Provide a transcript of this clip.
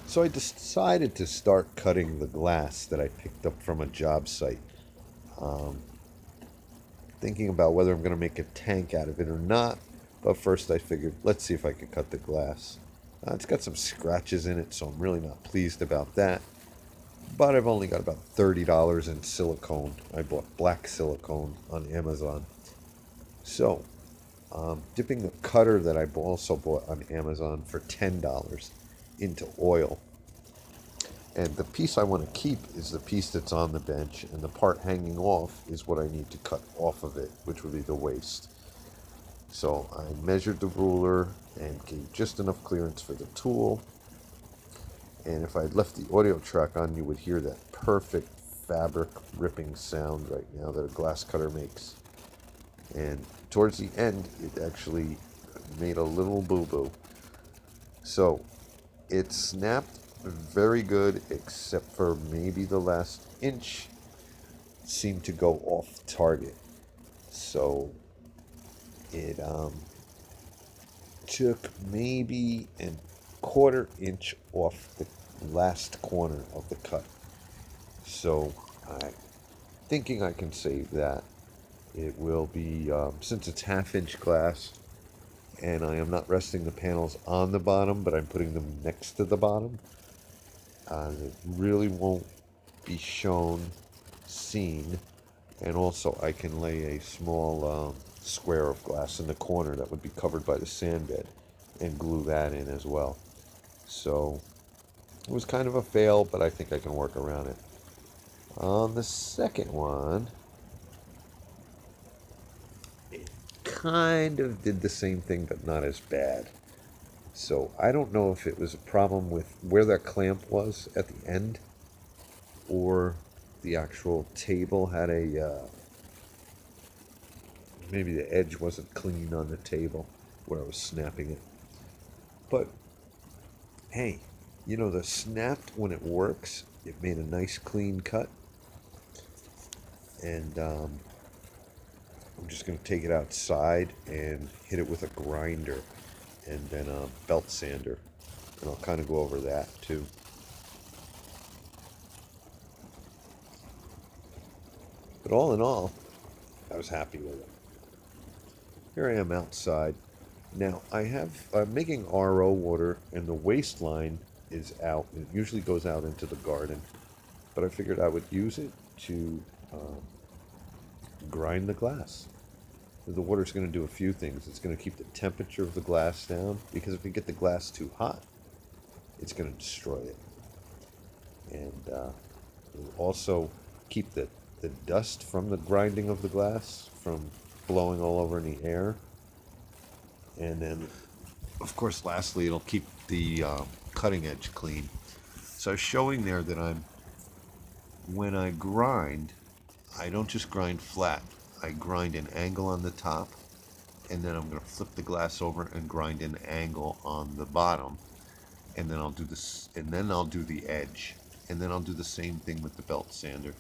So I decided to start cutting the glass that I picked up from a job site. Um, Thinking about whether I'm going to make a tank out of it or not. But first I figured, let's see if I could cut the glass. It's got some scratches in it, so I'm really not pleased about that. But I've only got about $30 in silicone. I bought black silicone on Amazon. So, dipping the cutter that I also bought on Amazon for $10 into oil. And the piece I want to keep is the piece that's on the bench, and the part hanging off is what I need to cut off of it, which would be the waste. So I measured the ruler and gave just enough clearance for the tool. And if I'd left the audio track on, you would hear that perfect fabric ripping sound right now that a glass cutter makes. And towards the end, it actually made a little boo-boo. So it snapped very good, except for maybe the last inch seemed to go off target. So it took maybe a quarter inch off the last corner of the cut. So I'm thinking I can save that. It will be, since it's half-inch glass, and I am not resting the panels on the bottom, but I'm putting them next to the bottom. It really won't be seen, and also I can lay a small square of glass in the corner that would be covered by the sand bed and glue that in as well. So it was kind of a fail, but I think I can work around it. On the second one, it kind of did the same thing, but not as bad. So I don't know if it was a problem with where that clamp was at the end, or the actual table had maybe the edge wasn't clean on the table where I was snapping it. But hey, the snapped, when it works, it made a nice clean cut. And I'm just going to take it outside and hit it with a grinder and then a belt sander. And I'll kind of go over that too. But all in all, I was happy with it. Here I am outside. Now I'm making RO water, and the waistline is out. It usually goes out into the garden, but I figured I would use it to grind the glass. The water's going to do a few things. It's going to keep the temperature of the glass down, because if you get the glass too hot, it's going to destroy it. And it'll also keep the dust from the grinding of the glass from blowing all over in the air. And then, of course, lastly, it'll keep the cutting edge clean. So I was showing there that when I grind, I don't just grind flat. I grind an angle on the top, and then I'm going to flip the glass over and grind an angle on the bottom, and then I'll do this, and then I'll do the edge, and then I'll do the same thing with the belt sander.